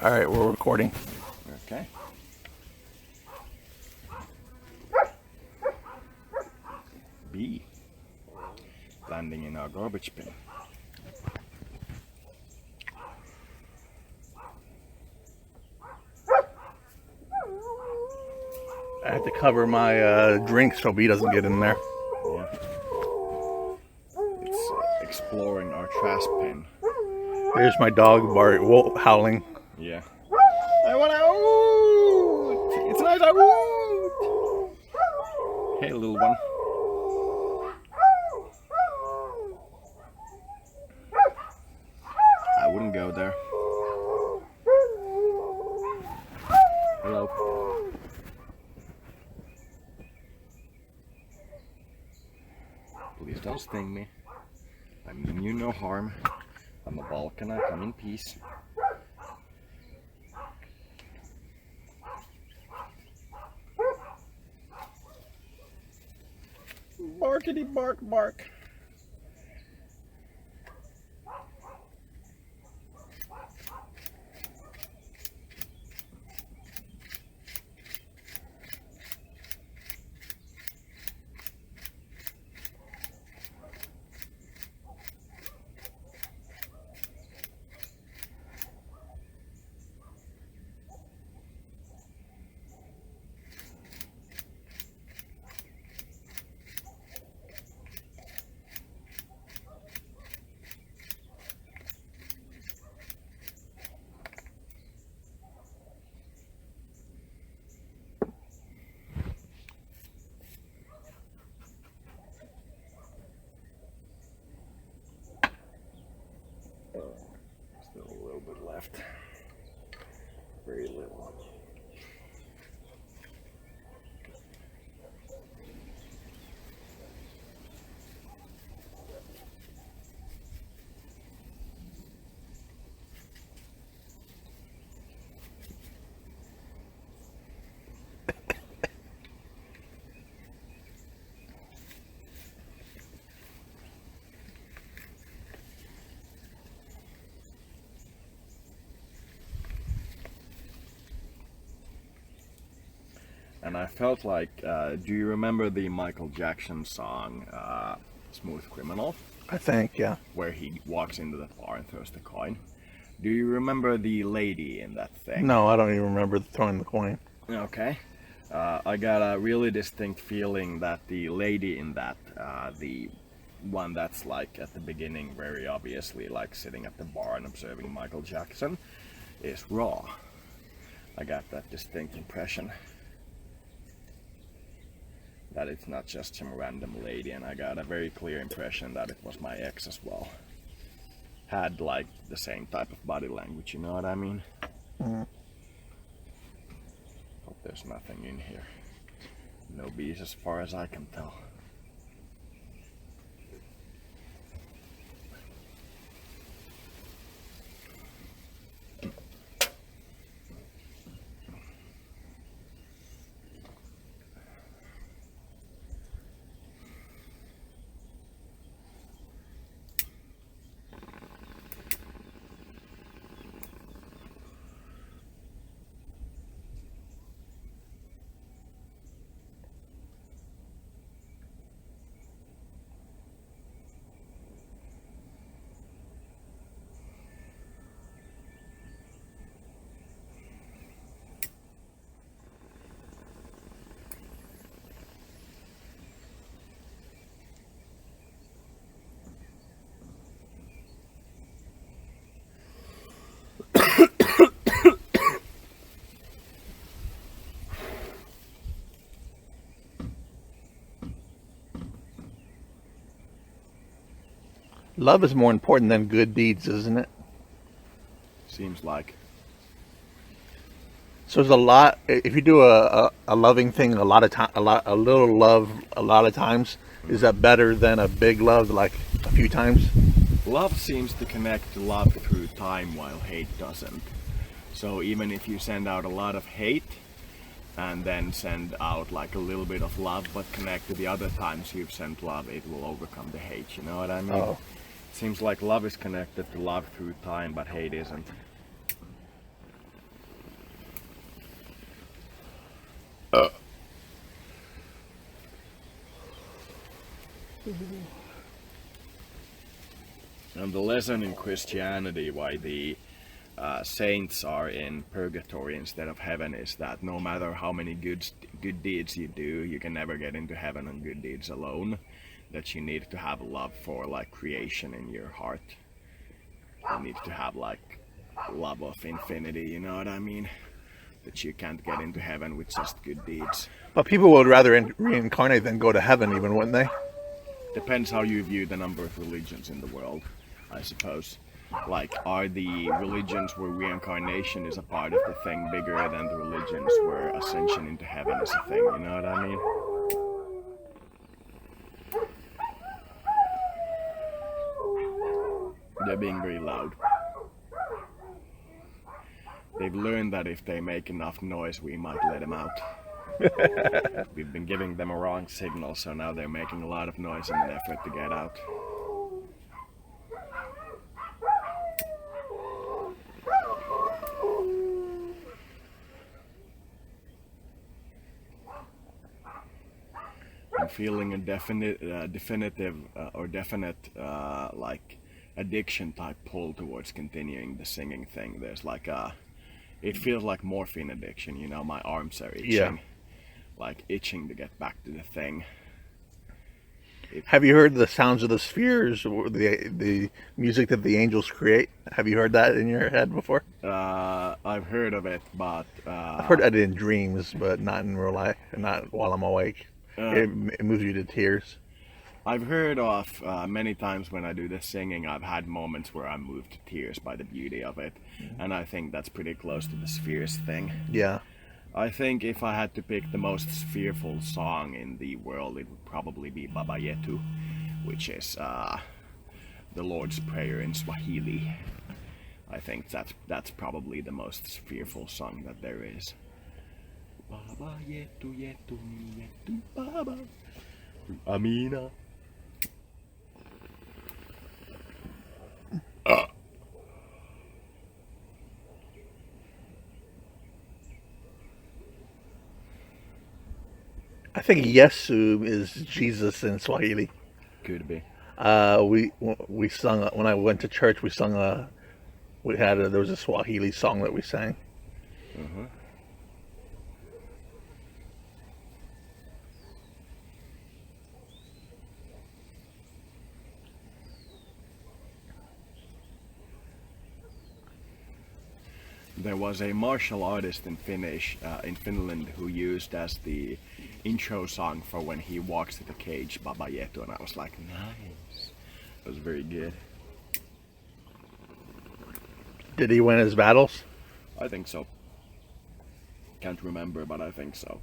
All right, we're recording. Okay. B. Landing in our garbage bin. I have to cover my drink so B doesn't get in there. Yeah. It's exploring our trash bin. There's my dog howling. Yeah. I want out! It's nice out! Hey, little one. I wouldn't go there. Hello. Please don't sting me. I mean you no harm. I'm a Balkan, I come in peace. Barkity bark bark. Still a little bit left. Very little. And I felt like, do you remember the Michael Jackson song, Smooth Criminal? I think, yeah. Where he walks into the bar and throws the coin. Do you remember the lady in that thing? No, I don't even remember throwing the coin. Okay. I got a really distinct feeling that the lady in that, the one that's like at the beginning very obviously like sitting at the bar and observing Michael Jackson, is Raw. I got that distinct impression that it's not just some random lady, and I got a very clear impression that it was my ex as well. Had like the same type of body language, you know what I mean? Mm-hmm. Hope there's nothing in here. No bees as far as I can tell. Love is more important than good deeds, isn't it? Seems like. So there's a lot. If you do a loving thing a lot of time, a little love a lot of times, is that better than a big love like a few times? Love seems to connect to love through time while hate doesn't. So even if you send out a lot of hate and then send out like a little bit of love but connect to the other times you've sent love, it will overcome the hate, you know what I mean? Oh. Seems like love is connected to love through time but hate isn't. And the lesson in Christianity why the saints are in purgatory instead of heaven is that no matter how many good deeds you do, you can never get into heaven on good deeds alone. That you need to have love for like creation in your heart. You need to have like love of infinity, you know what I mean? That you can't get into heaven with just good deeds. But people would rather reincarnate than go to heaven, even, wouldn't they? Depends how you view the number of religions in the world, I suppose. Like, are the religions where reincarnation is a part of the thing bigger than the religions where ascension into heaven is a thing, you know what I mean? They're being very loud. They've learned that if they make enough noise, we might let them out. We've been giving them a wrong signal, so now they're making a lot of noise in an effort to get out. I'm feeling a definite like addiction type pull towards continuing the singing thing. There's like it feels like morphine addiction, you know, my arms are itching. Yeah. Like itching to get back to the thing. Have you heard the sounds of the spheres, or the music that the angels create? Have you heard that in your head before? I've heard of it, but I've heard that in dreams, but not in real life, not while I'm awake. It moves you to tears. I've heard of many times when I do the singing, I've had moments where I'm moved to tears by the beauty of it, and I think that's pretty close to the spheres thing. Yeah. I think if I had to pick the most sphereful song in the world, it would probably be Baba Yetu, which is the Lord's Prayer in Swahili. I think that's probably the most sphereful song that there is. Baba Yetu Yetu Yetu Baba Amina. I think Yesu is Jesus in Swahili. Could be. We sung when I went to church. We sung there was a Swahili song that we sang. Uh-huh. There was a martial artist in Finland who used as the intro song for when he walks to the cage, Baba Yetu, and I was like, nice. It was very good. Did he win his battles? I think so. Can't remember, but I think so.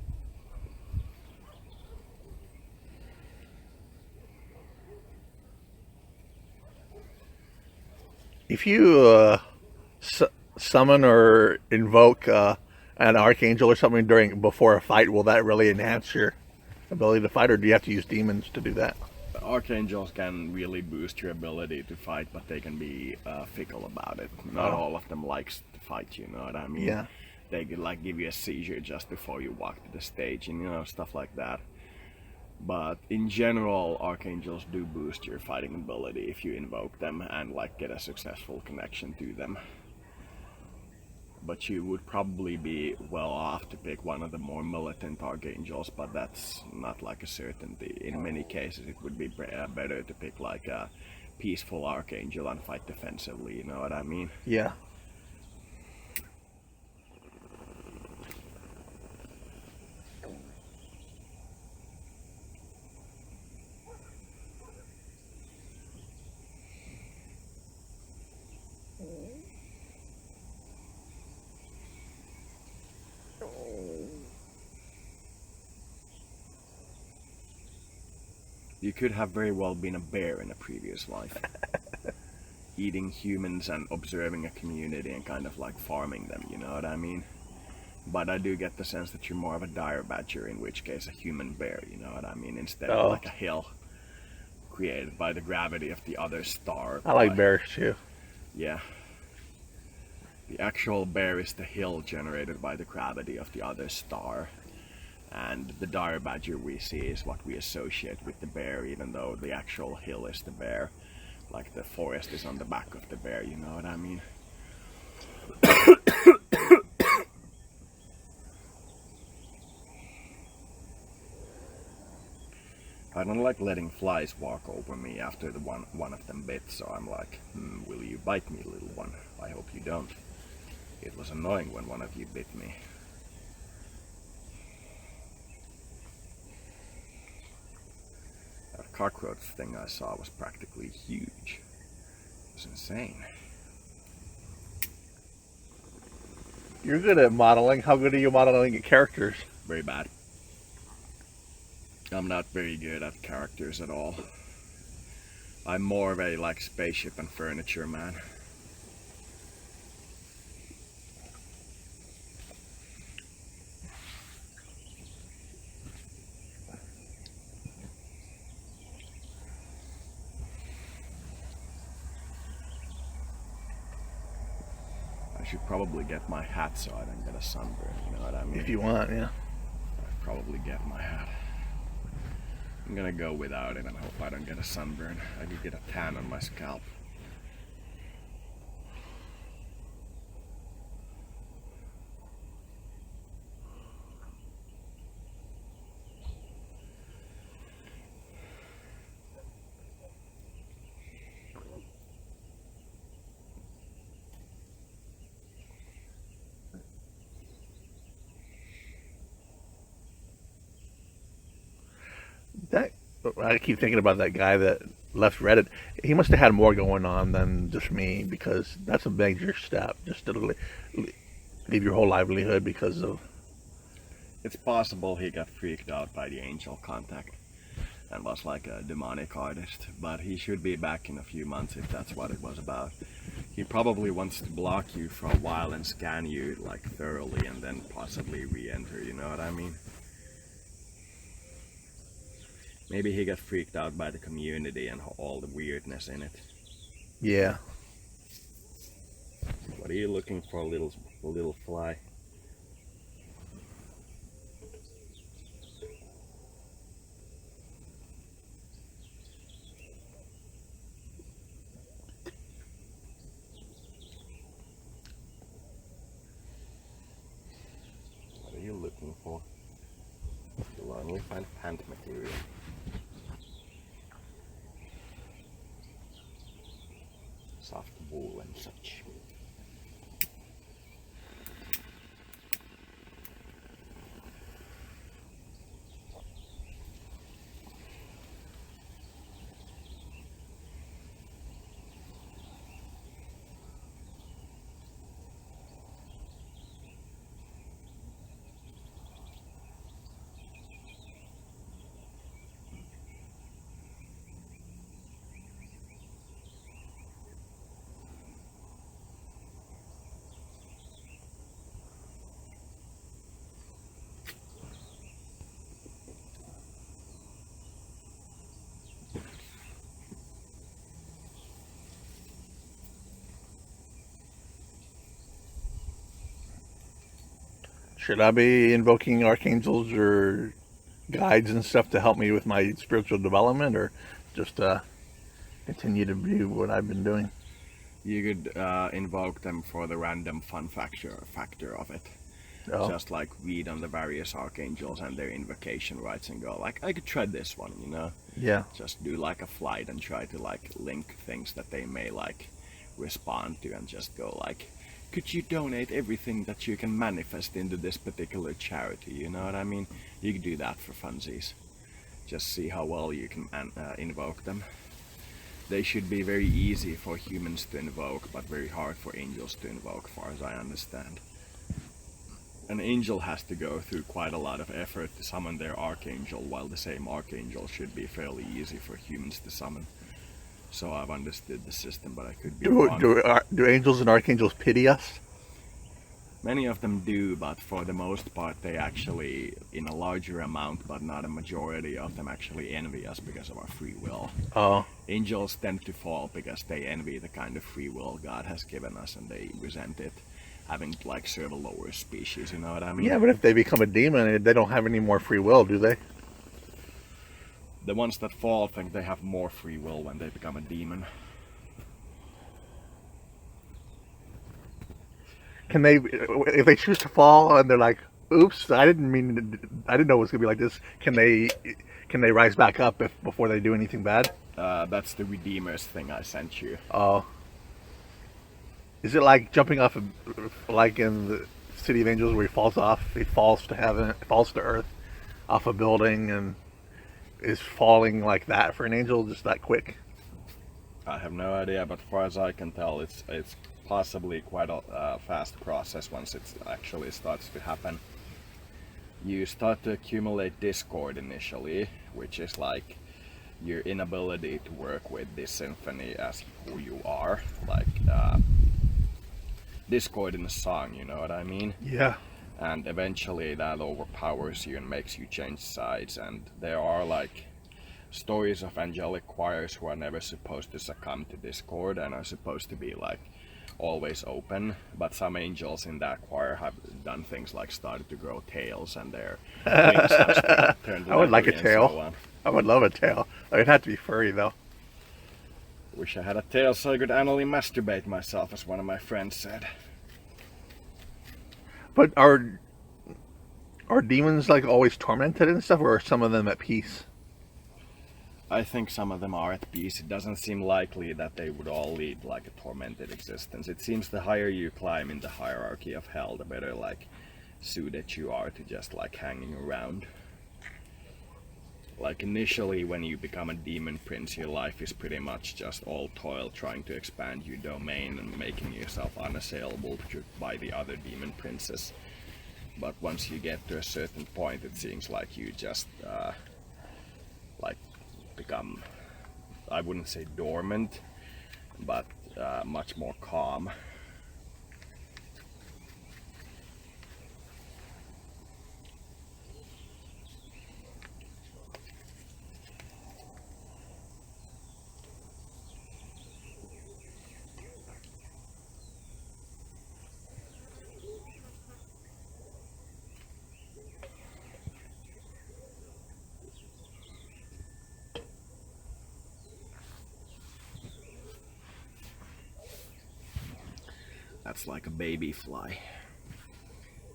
If you summon or invoke an archangel or something before a fight, will that really enhance your ability to fight, or do you have to use demons to do that? Archangels can really boost your ability to fight, but they can be fickle about it. Not all of them likes to fight, you know what I mean? Yeah. They could like give you a seizure just before you walk to the stage, and you know, stuff like that. But in general, archangels do boost your fighting ability if you invoke them and like get a successful connection to them. But you would probably be well off to pick one of the more militant archangels, but that's not like a certainty. In many cases it would be better to pick like a peaceful archangel and fight defensively, you know what I mean? Yeah. You could have very well been a bear in a previous life. Eating humans and observing a community and kind of like farming them, you know what I mean? But I do get the sense that you're more of a dire badger, in which case a human bear, you know what I mean? Instead of like a hill created by the gravity of the other star. I like bears too. Yeah. The actual bear is the hill generated by the gravity of the other star. and the dire badger we see is what we associate with the bear, even though the actual hill is the bear. Like the forest is on the back of the bear, you know what I mean? I don't like letting flies walk over me after the one of them bit, so I'm like, will you bite me, little one? I hope you don't. It was annoying when one of you bit me. That cockroach thing I saw was practically huge. It was insane. You're good at modeling. How good are you modeling characters? Very bad. I'm not very good at characters at all. I'm more of a like spaceship and furniture man. I should probably get my hat so I don't get a sunburn, you know what I mean? If you want, yeah. I'd probably get my hat. I'm gonna go without it and hope I don't get a sunburn. I could get a tan on my scalp. That I keep thinking about that guy that left Reddit. He must have had more going on than just me, because that's a major step, just to leave your whole livelihood because of. It's possible he got freaked out by the angel contact and was like a demonic artist, but he should be back in a few months if that's what it was about. He probably wants to block you for a while and scan you like thoroughly and then possibly re-enter, you know what I mean? Maybe he got freaked out by the community and all the weirdness in it. Yeah. What are you looking for, little fly? What are you looking for? You'll only find pant material. Soft wool and such. Should I be invoking archangels or guides and stuff to help me with my spiritual development, or just continue to do what I've been doing? You could invoke them for the random fun factor of it. Oh. Just like read on the various archangels and their invocation rites and go like, I could try this one, you know? Yeah. Just do like a flight and try to like link things that they may like respond to and just go like, could you donate everything that you can manifest into this particular charity, you know what I mean? You could do that for funsies. Just see how well you can invoke them. They should be very easy for humans to invoke, but very hard for angels to invoke, far as I understand. An angel has to go through quite a lot of effort to summon their archangel, while the same archangel should be fairly easy for humans to summon. So I've understood the system, but I could be wrong. Do angels and archangels pity us? Many of them do, but for the most part they actually, in a larger amount, but not a majority of them, actually envy us because of our free will. Oh. Angels tend to fall because they envy the kind of free will God has given us and they resent it. having to like serve a lower species. You know what I mean? Yeah, but if they become a demon, they don't have any more free will, do they? The ones that fall think they have more free will when they become a demon. Can they, if they choose to fall and they're like, "Oops, I didn't know it was gonna be like this." Can they rise back up before they do anything bad? That's the Redeemers thing I sent you. Oh, is it like jumping off, like in the City of Angels, where he falls off? He falls to heaven, falls to earth, off a building, and is falling like that for an angel just that quick? I have no idea, but as far as I can tell, it's possibly quite a fast process once it actually starts to happen. You start to accumulate discord initially, which is like your inability to work with this symphony as who you are, like discord in a song, you know what I mean? Yeah. And eventually that overpowers you and makes you change sides, and there are like stories of angelic choirs who are never supposed to succumb to discord and are supposed to be like always open, but some angels in that choir have done things like started to grow tails and their wings have turned I would like a leathery and tail. so on. I would love a tail. It'd have to be furry though. Wish I had a tail so I could anally masturbate myself, as one of my friends said. But are demons like always tormented and stuff, or are some of them at peace? I think some of them are at peace. It doesn't seem likely that they would all lead like a tormented existence. It seems the higher you climb in the hierarchy of hell, the better like suited you are to just like hanging around. Like initially when you become a demon prince, your life is pretty much just all toil trying to expand your domain and making yourself unassailable by the other demon princes. But once you get to a certain point, it seems like you just like become, I wouldn't say dormant, but much more calm. That's like a baby fly.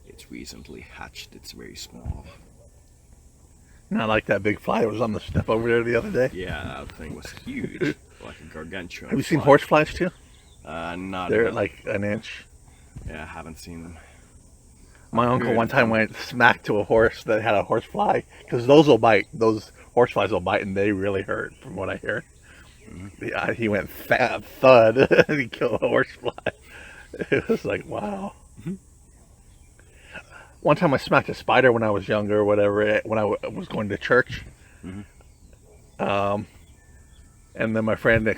It's recently hatched, it's very small. Not like that big fly that was on the step over there the other day. Yeah, that thing was huge, like a gargantuan. Have you seen fly. horse flies too? Not They're really. like an inch. Yeah, I haven't seen them. My uncle one time went smack to a horse that had a horse fly, because those will bite. Those horse flies will bite, and they really hurt, from what I hear. Mm-hmm. Yeah, he went fat thud, and he killed a horse fly. It was like, wow. Mm-hmm. One time I smacked a spider when I was younger, or whatever, when I was going to church. Mm-hmm. And then my friend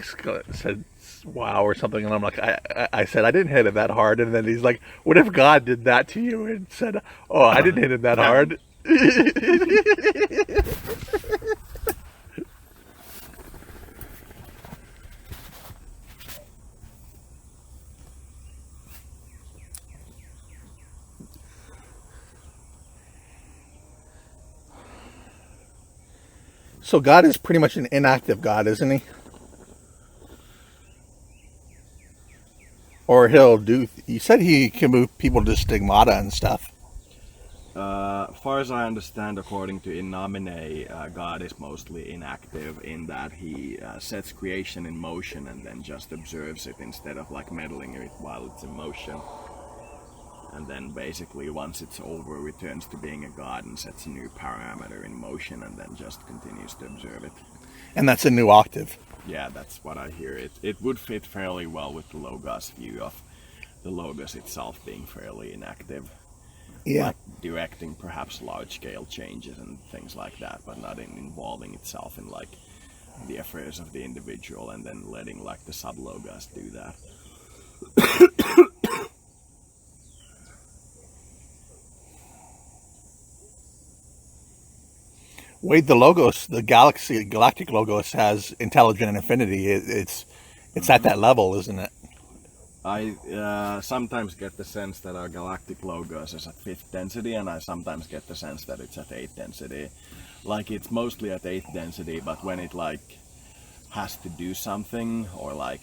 said, wow, or something, and I'm like, I said, I didn't hit it that hard. And then he's like, what if God did that to you? And said, oh, I didn't hit it that hard. So God is pretty much an inactive God, isn't he? Or he'll do... He said he can move people to stigmata and stuff. As far as I understand, according to In Nomine, God is mostly inactive in that he sets creation in motion and then just observes it instead of like meddling it while it's in motion. And then basically once it's over, returns to being a god and sets a new parameter in motion and then just continues to observe it. And that's a new octave. Yeah, that's what I hear. It would fit fairly well with the Logos view of the Logos itself being fairly inactive. Yeah. Like directing perhaps large-scale changes and things like that, but not in involving itself in like the affairs of the individual and then letting like the sub-Logos do that. Wait, the Logos, the galactic Logos has intelligent and infinity. It's at that level, isn't it? I sometimes get the sense that our galactic logos is at 5th density, and I sometimes get the sense that it's at 8th density. Like it's mostly at 8th density, but when it like has to do something or like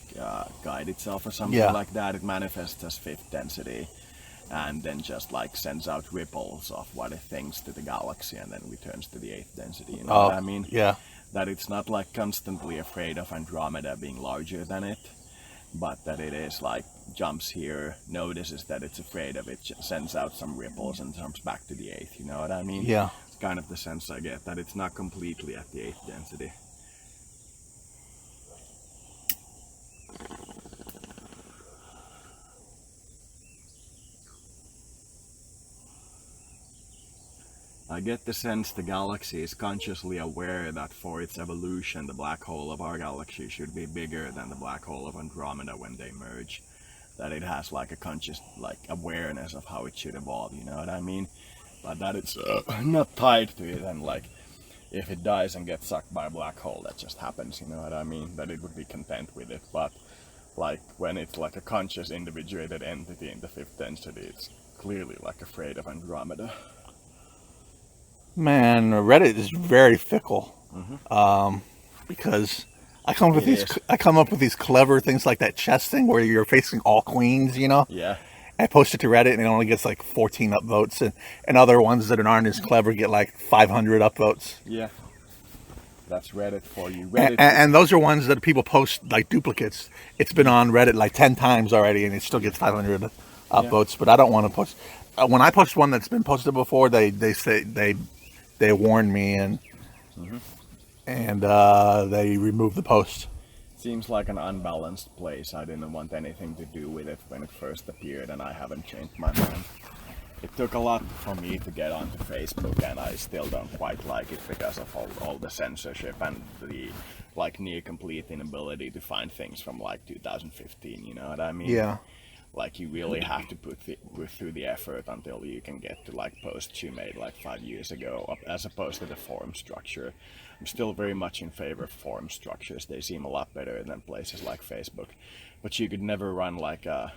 guide itself or something Yeah. like that, it manifests as 5th density, and then just like sends out ripples of what it thinks to the galaxy, and then returns to the 8th density. You know what I mean? Yeah. That it's not like constantly afraid of Andromeda being larger than it, but that it is like jumps here, notices that it's afraid of it, sends out some ripples and jumps back to the 8th. You know what I mean? Yeah. It's kind of the sense I get, that it's not completely at the 8th density. I get the sense the galaxy is consciously aware that for its evolution, the black hole of our galaxy should be bigger than the black hole of Andromeda when they merge. That it has like a conscious like awareness of how it should evolve, you know what I mean? But that it's not tied to it, and like if it dies and gets sucked by a black hole, that just happens, you know what I mean? That it would be content with it. But like when it's like a conscious individuated entity in the 5th density, it's clearly like afraid of Andromeda. Man, Reddit is very fickle. Because I come up with I come up with these clever things like that chess thing where you're facing all queens, you know. Yeah. I post it to Reddit and it only gets like 14 upvotes, and other ones that aren't as clever get like 500 upvotes. Yeah. That's Reddit for you. And those are ones that people post like duplicates. It's been on Reddit like 10 times already, and it still gets 500 upvotes. But I don't want to post. When I post one that's been posted before, they say they warn me and they remove the post. Seems like an unbalanced place. I didn't want anything to do with it when it first appeared, and I haven't changed my mind. It took a lot for me to get onto Facebook, and I still don't quite like it because of all the censorship and the like near complete inability to find things from like 2015. You know what I mean? Yeah. Like you really have to put through the effort until you can get to like posts you made like 5 years ago, as opposed to the forum structure. I'm still very much in favor of forum structures. They seem a lot better than places like Facebook. But you could never run like a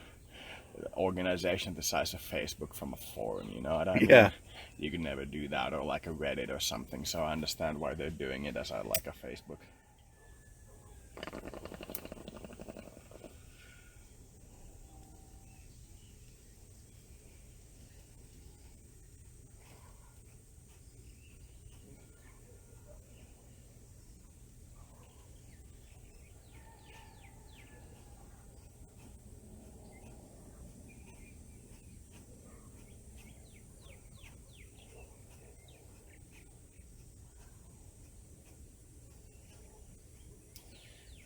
organization the size of Facebook from a forum, you know what I mean? Yeah. You could never do that, or like a Reddit or something, so I understand why they're doing it as like a Facebook.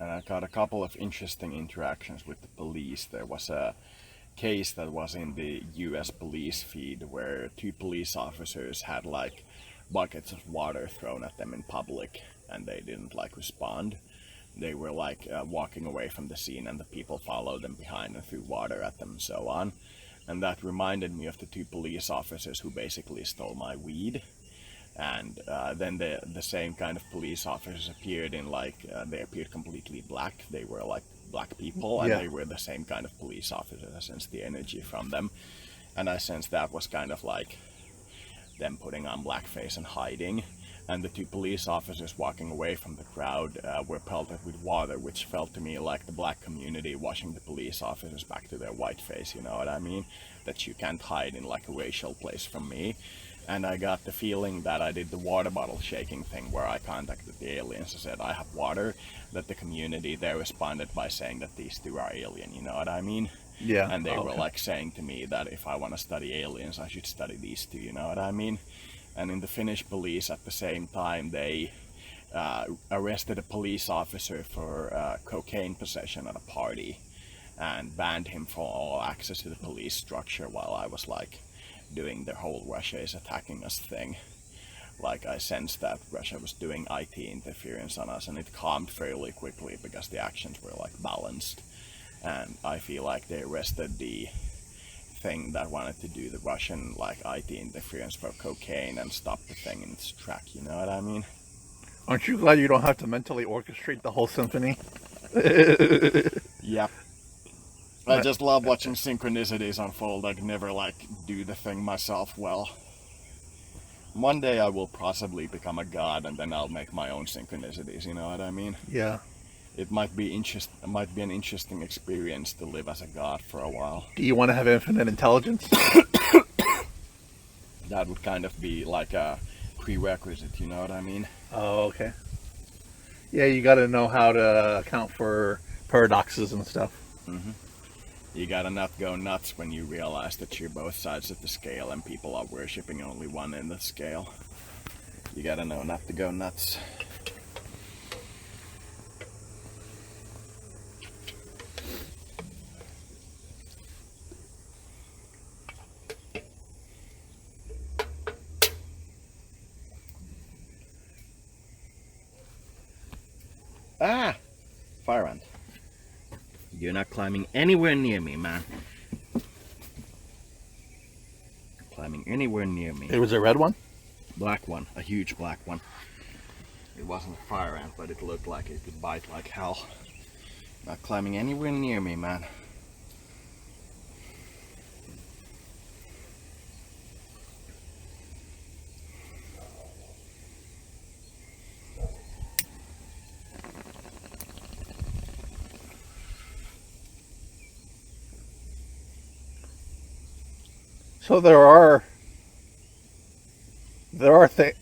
And I got a couple of interesting interactions with the police. There was a case that was in the US police feed where 2 police officers had like buckets of water thrown at them in public, and they didn't like respond. They were like walking away from the scene, and the people followed them behind and threw water at them and so on. And that reminded me of the 2 police officers who basically stole my weed. And then the same kind of police officers appeared in like they appeared completely black. They were like black people, and they were the same kind of police officers. I sensed the energy from them, and I sensed that was kind of like them putting on blackface and hiding. And the 2 police officers walking away from the crowd were pelted with water, which felt to me like the black community washing the police officers back to their white face, you know what I mean? That you can't hide in like a racial place from me. And I got the feeling that I did the water bottle shaking thing where I contacted the aliens and said, I have water, that the community there responded by saying that these 2 are alien, you know what I mean? Yeah. And they were like saying to me that if I want to study aliens, I should study these 2, you know what I mean? And in the Finnish police at the same time, they arrested a police officer for cocaine possession at a party and banned him from all access to the police structure while I was like doing the whole Russia is attacking us thing. Like I sensed that Russia was doing IT interference on us, and it calmed fairly quickly because the actions were like balanced. And I feel like they arrested the thing that wanted to do the Russian like IT interference for cocaine and stop the thing in its track, you know what I mean? Aren't you glad you don't have to mentally orchestrate the whole symphony? Yep. I just love watching synchronicities unfold. I can never like do the thing myself well. One day I will possibly become a god, and then I'll make my own synchronicities. You know what I mean? Yeah. It might be an interesting experience to live as a god for a while. Do you want to have infinite intelligence? That would kind of be like a prerequisite. You know what I mean? Oh, okay. Yeah, you got to know how to account for paradoxes and stuff. Mm-hmm. You gotta not go nuts when you realize that you're both sides of the scale and people are worshipping only one end of the scale. You gotta know not to go nuts. Ah! Fire ant. You're not climbing anywhere near me, man. Climbing anywhere near me. It was a red one? Black one, a huge black one. It wasn't a fire ant, but it looked like it could bite like hell. Not climbing anywhere near me, man. So there are things.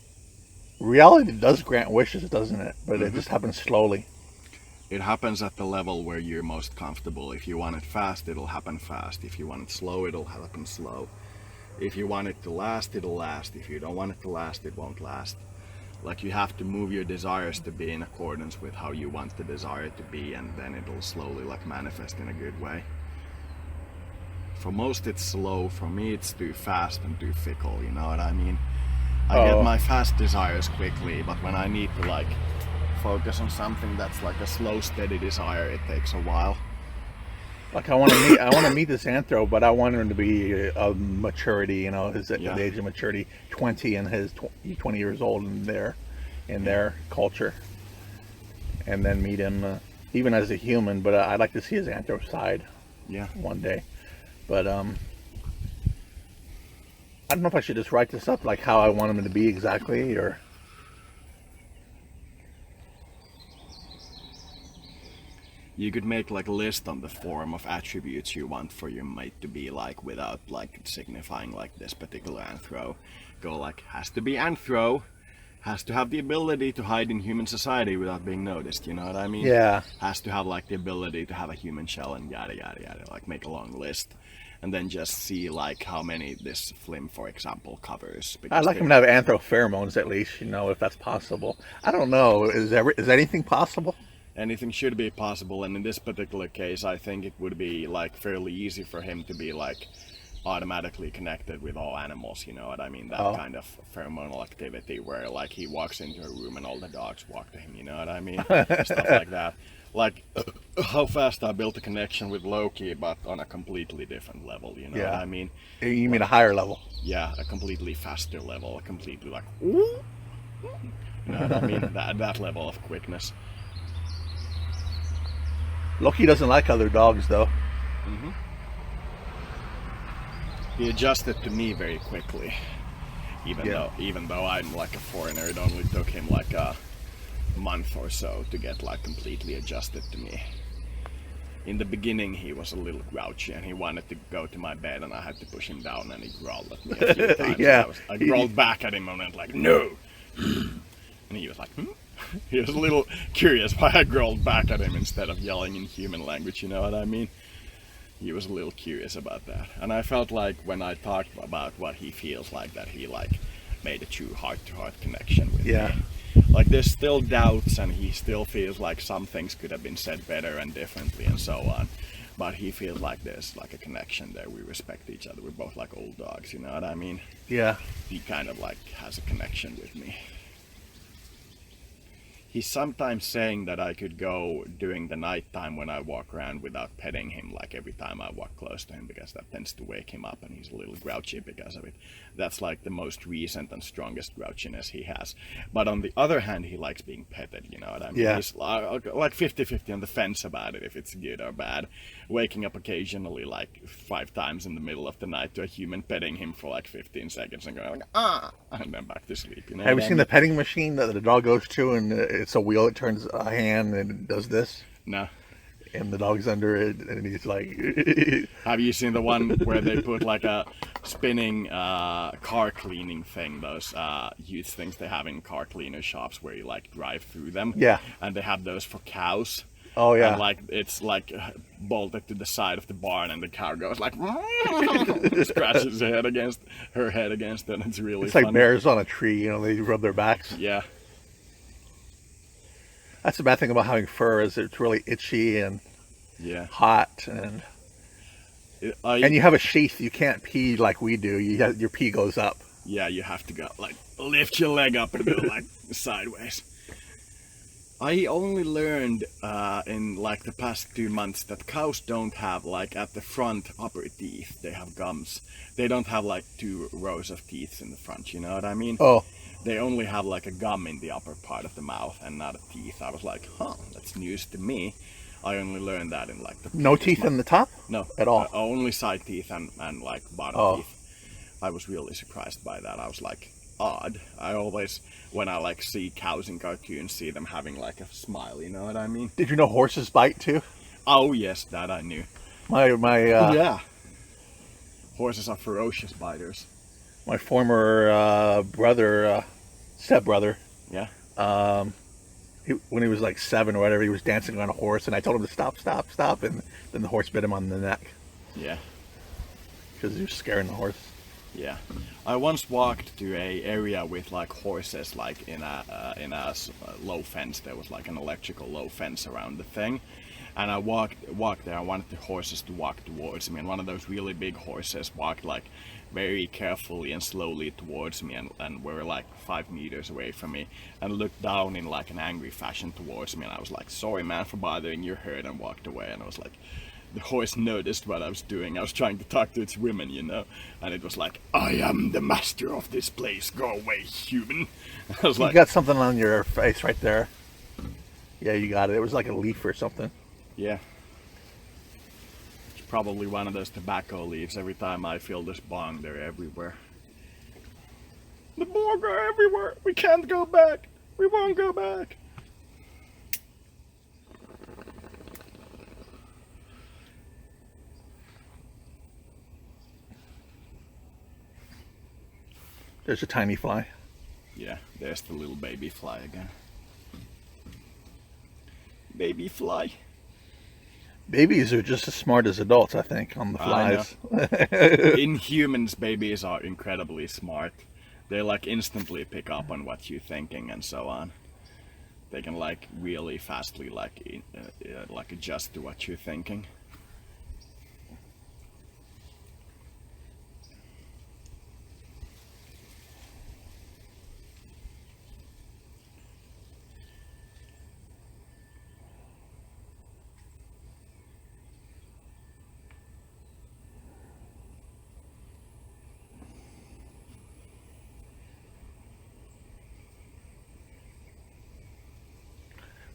Reality does grant wishes, doesn't it? But it just happens slowly. It happens at the level where you're most comfortable. If you want it fast, it'll happen fast. If you want it slow, it'll happen slow. If you want it to last, it'll last. If you don't want it to last, it won't last. Like, you have to move your desires to be in accordance with how you want the desire to be, and then it'll slowly like manifest in a good way. For most it's slow, for me it's too fast and too fickle, you know what I mean? I get my fast desires quickly, but when I need to like focus on something that's like a slow, steady desire, it takes a while. Like I want to meet this anthro, but I want him to be of maturity, you know, his the age of maturity, 20 and his 20 years old in their culture, and then meet him even as a human. But I'd like to see his anthro side, one day. But I don't know if I should just write this up like how I want him to be exactly, or you could make like a list on the forum of attributes you want for your mate to be like, without like signifying like this particular anthro. Go like, has to be anthro, has to have the ability to hide in human society without being noticed, you know what I mean? Yeah. Has to have like the ability to have a human shell and yada yada yada, like make a long list. And then just see like how many this flim, for example, covers. I'd like him to have anthro pheromones at least, you know, if that's possible. I don't know. Is anything possible? Anything should be possible, and in this particular case, I think it would be like fairly easy for him to be like automatically connected with all animals, you know what I mean? That kind of pheromonal activity where like he walks into a room and all the dogs walk to him, you know what I mean? Stuff like that. Like how fast I built a connection with Loki, but on a completely different level, you know what I mean? You mean a higher level? Yeah, a completely faster level, a completely like, you know what I mean? That level of quickness. Loki doesn't like other dogs though. Mm-hmm. He adjusted to me very quickly, even though I'm like a foreigner. It only took him like a month or so to get like completely adjusted to me. In the beginning he was a little grouchy and he wanted to go to my bed, and I had to push him down, and he growled at me a few times. I growled back at him and went like, no! And he was like, He was a little curious why I growled back at him instead of yelling in human language, you know what I mean? He was a little curious about that. And I felt like when I talked about what he feels like, that he like made a true heart-to-heart connection with me. Like there's still doubts, and he still feels like some things could have been said better and differently and so on. But he feels like there's like a connection there. We respect each other. We're both like old dogs, you know what I mean? Yeah. He kind of like has a connection with me. He's sometimes saying that I could go during the nighttime when I walk around without petting him, like every time I walk close to him, because that tends to wake him up and he's a little grouchy because of it. That's like the most recent and strongest grouchiness he has. But on the other hand, he likes being petted, you know what I mean? Yeah. He's like 50-50 on the fence about it, if it's good or bad. Waking up occasionally like 5 times in the middle of the night to a human petting him for like 15 seconds and going like, ah, and then back to sleep, you know. Have you seen the petting machine that the dog goes to, and it's a wheel, it turns a hand and it does this? No. And the dog's under it, and he's like... Have you seen the one where they put like a spinning car cleaning thing, those used things they have in car cleaner shops where you like drive through them? Yeah. And they have those for cows. Oh, yeah. And like it's like bolted to the side of the barn, and the cow goes like scratches her head against it, and it's really It's funny. like bears on a tree, you know, they rub their backs. Yeah. That's the bad thing about having fur, is it's really itchy and Yeah. hot, and you have a sheath. You can't pee like we do. Your pee goes up. Yeah, you have to go like lift your leg up and go like sideways. I only learned in like the past 2 months that cows don't have like at the front upper teeth. They have gums. They don't have like 2 rows of teeth in the front. You know what I mean? Oh, They only have like a gum in the upper part of the mouth and not a teeth. I was like, huh, that's news to me. I only learned that in like the no teeth in the top? no at all? Only side teeth and like bottom Oh. teeth. I was really surprised by that. I was like, odd. I always, when I like see cows in cartoons, see them having like a smile. You know what I mean? Did you know horses bite too? Oh yes, that I knew. My Yeah. Horses are ferocious biters. my former brother, stepbrother, Yeah. when he was like 7 or whatever, he was dancing on a horse, and I told him to stop, and then the horse bit him on the neck Yeah. because he was scaring the horse. Yeah, I once walked to a area with like horses, like in a low fence. There was like an electrical low fence around the thing, and I walked there. I wanted the horses to walk towards me, and one of those really big horses walked like very carefully and slowly towards me, and were like 5 meters away from me, and looked down in like an angry fashion towards me, and I was like, sorry man for bothering your herd, and walked away. And I was like, the horse noticed what I was doing. I was trying to talk to its women, you know, and it was like, I am the master of this place, go away human. I was You like, got something on your face right there. Yeah, you got it. It was like a leaf or something. yeah. It's probably one of those tobacco leaves. Every time I fill this bong, they're everywhere. The Borg are everywhere. We can't go back. We won't go back. There's a tiny fly. Yeah, there's the little baby fly again. Baby fly. Babies are just as smart as adults, I think, on the I flies. In humans, babies are incredibly smart. They like instantly pick up on what you're thinking and so on. They can like really fastly like adjust to what you're thinking.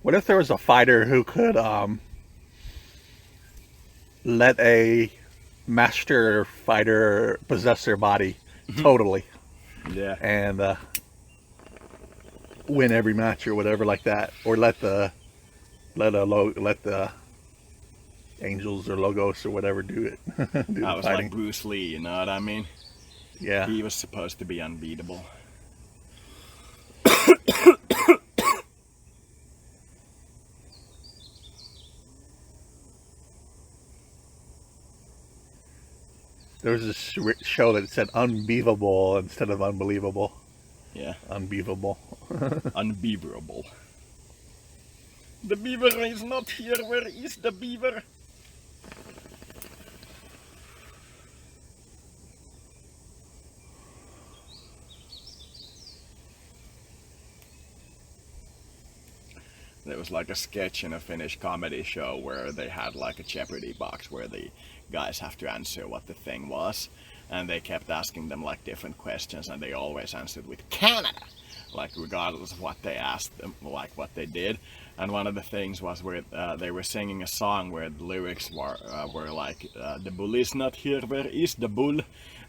What if there was a fighter who could let a master fighter possess their body totally Yeah. and win every match or whatever like that, or let the angels or logos or whatever do it. Do I the was fighting. like Bruce Lee, you know what I mean? Yeah. He was supposed to be unbeatable. There was this show that said unbeavable instead of unbelievable. Yeah. Unbeavable. Unbeaverable. The beaver is not here. Where is the beaver? There was like a sketch in a Finnish comedy show where they had like a Jeopardy box where the guys have to answer what the thing was, and they kept asking them like different questions, and they always answered with Canada, like regardless of what they asked them, like what they did. And one of the things was where they were singing a song where the lyrics were like, the bull is not here, where is the bull?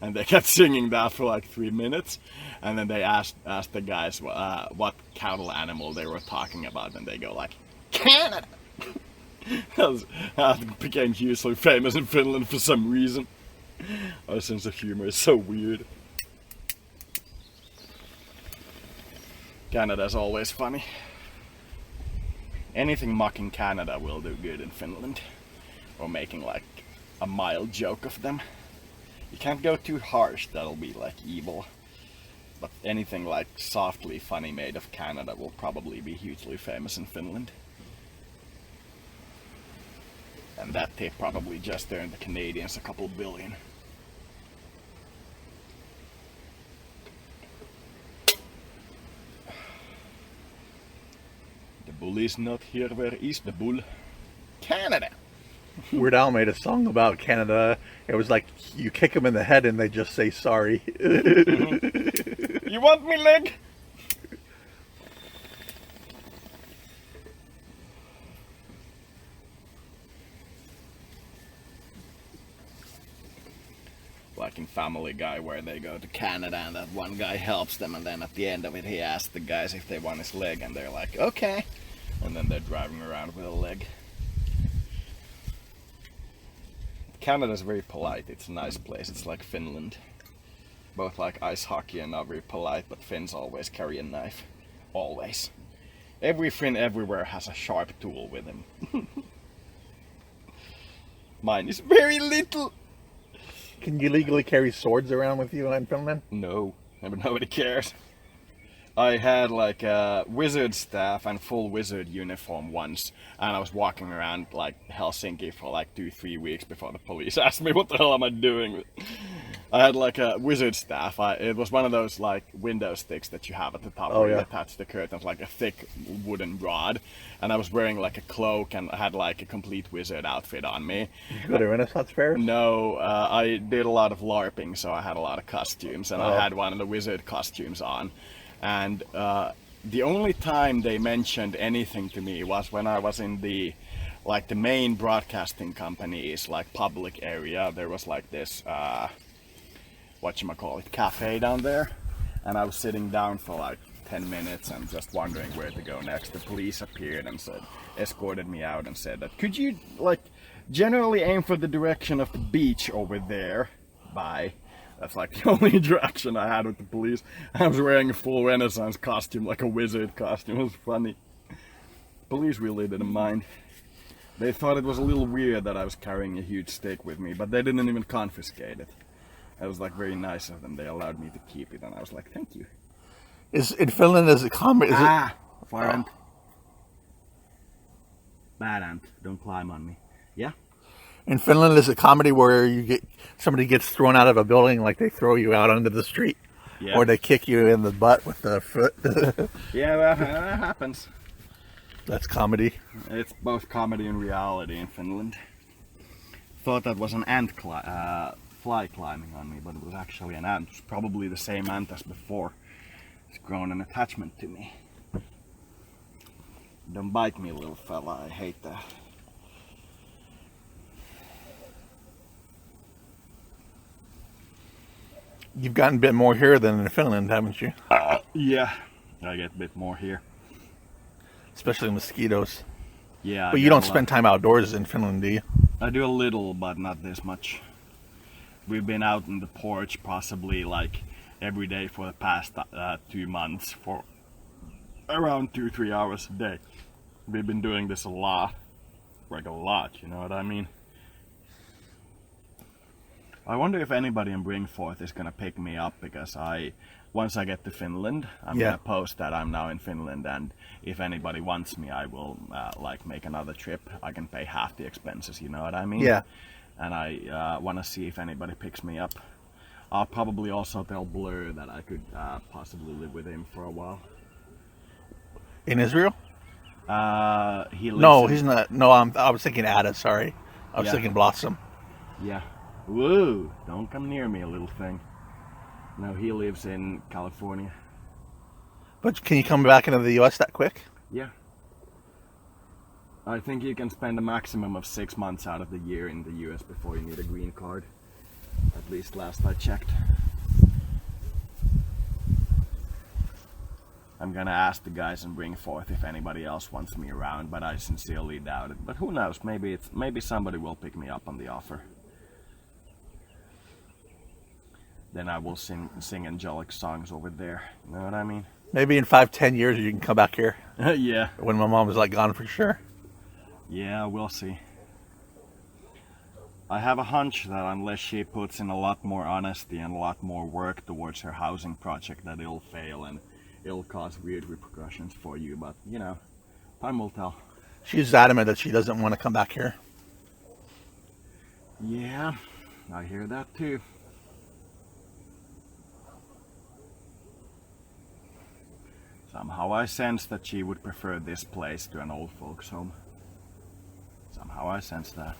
And they kept singing that for like 3 minutes. And then they asked the guys what cattle animal they were talking about, and they go like, Canada! That became hugely famous in Finland for some reason. Our sense of humor is so weird. Canada's always funny. Anything mocking Canada will do good in Finland. Or making like a mild joke of them. You can't go too harsh, that'll be like evil. But anything like softly funny made of Canada will probably be hugely famous in Finland. And that tape probably just earned the Canadians a couple billion. The bull is not here, where is the bull? Canada! Weird Al made a song about Canada. It was like you kick them in the head and they just say sorry. You want me leg? Like in Family Guy, where they go to Canada and that one guy helps them, and then at the end of it he asks the guys if they want his leg, and they're like, okay. And then they're driving around with a leg. Canada's very polite. It's a nice place. It's like Finland. Both like ice hockey and are very polite, but Finns always carry a knife. Always. Every Finn everywhere has a sharp tool with him. Mine is very little. Can you legally carry swords around with you in Finland? No, nobody cares. I had like a wizard staff and full wizard uniform once, and I was walking around like Helsinki for like 2-3 weeks before the police asked me what the hell am I doing. I had like a wizard staff. It was one of those like window sticks that you have at the top where you attach the curtains, like a thick wooden rod. And I was wearing like a cloak, and I had like a complete wizard outfit on me. Did you go to Renaissance fair? No, I did a lot of LARPing, so I had a lot of costumes, and I had one of the wizard costumes on. And the only time they mentioned anything to me was when I was in the main broadcasting company's like public area. There was like this cafe down there, and I was sitting down for like 10 minutes and just wondering where to go next. The police appeared and escorted me out and said that, could you like generally aim for the direction of the beach over there? Bye. That's like the only interaction I had with the police. I was wearing a full Renaissance costume, like a wizard costume. It was funny. Police really didn't mind. They thought it was a little weird that I was carrying a huge stick with me, but they didn't even confiscate it. It was like very nice of them. They allowed me to keep it, and I was like, thank you. Is in Finland is it common? Fire ant. Bad ant. Don't climb on me. Yeah. In Finland, is it comedy where somebody gets thrown out of a building, like they throw you out onto the street, or they kick you in the butt with their foot? Yeah, that happens. That's comedy. It's both comedy and reality in Finland. Thought that was an ant fly climbing on me, but it was actually an ant. It was probably the same ant as before. It's grown an attachment to me. Don't bite me, little fella. I hate that. You've gotten a bit more here than in Finland, haven't you? Yeah, I get a bit more here. Especially mosquitoes. Yeah. But you don't spend time outdoors in Finland, do you? I do a little, but not this much. We've been out on the porch possibly like every day for the past 2 months for around 2-3 hours a day. We've been doing this a lot. Like a lot, you know what I mean? I wonder if anybody in Bringforth is gonna pick me up, because once I get to Finland, I'm gonna post that I'm now in Finland, and if anybody wants me, I will like make another trip. I can pay half the expenses, you know what I mean? Yeah. And I want to see if anybody picks me up. I'll probably also tell Blur that I could possibly live with him for a while. In Israel? He lives No, in, he's not. No, I was thinking Ada. Sorry, I was Yeah. thinking Blossom. Yeah. Whoa! Don't come near me, little thing. No, he lives in California. But can you come back into the U.S. that quick? Yeah. I think you can spend a maximum of 6 months out of the year in the US before you need a green card. At least last I checked. I'm gonna ask the guys in Bringforth if anybody else wants me around, but I sincerely doubt it. But who knows? Maybe somebody will pick me up on the offer. Then I will sing angelic songs over there. You know what I mean? Maybe in 5-10 years you can come back here. Yeah. When my mom is like gone for sure. Yeah, we'll see. I have a hunch that unless she puts in a lot more honesty and a lot more work towards her housing project, that it'll fail and it'll cause weird repercussions for you. But, you know, time will tell. She's adamant that she doesn't want to come back here. Yeah, I hear that too. Somehow I sense that she would prefer this place to an old folks home. Somehow I sense that.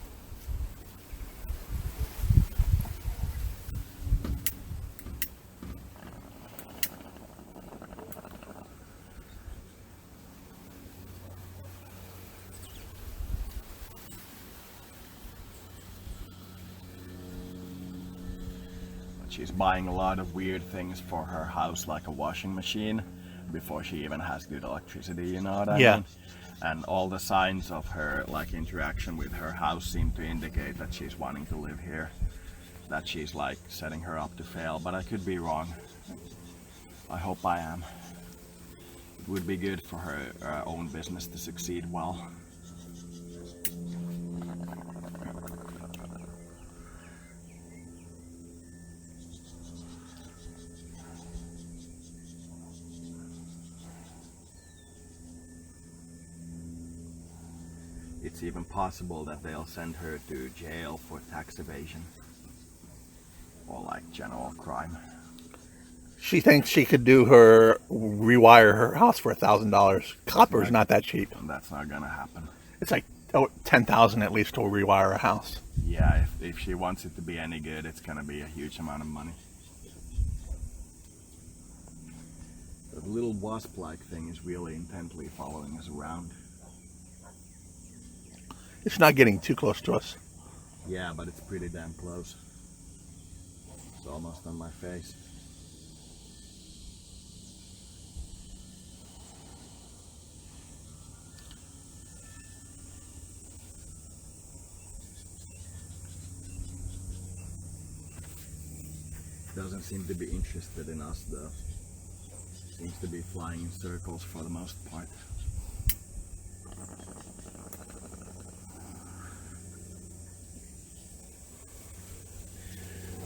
But she's buying a lot of weird things for her house, like a washing machine, before she even has good electricity, you know what I Yeah. mean? And all the signs of her like interaction with her house seem to indicate that she's wanting to live here, that she's like setting her up to fail, but I could be wrong. I hope I am. It would be good for her own business to succeed well. It's even possible that they'll send her to jail for tax evasion or like general crime. She thinks she could rewire her house for $1,000. Copper's Right. not that cheap. And that's not gonna happen. It's like 10,000 at least to rewire a house. Yeah, if she wants it to be any good, it's gonna be a huge amount of money. The little wasp-like thing is really intently following us around. It's not getting too close to us. Yeah, but it's pretty damn close. It's almost on my face. Doesn't seem to be interested in us though. Seems to be flying in circles for the most part.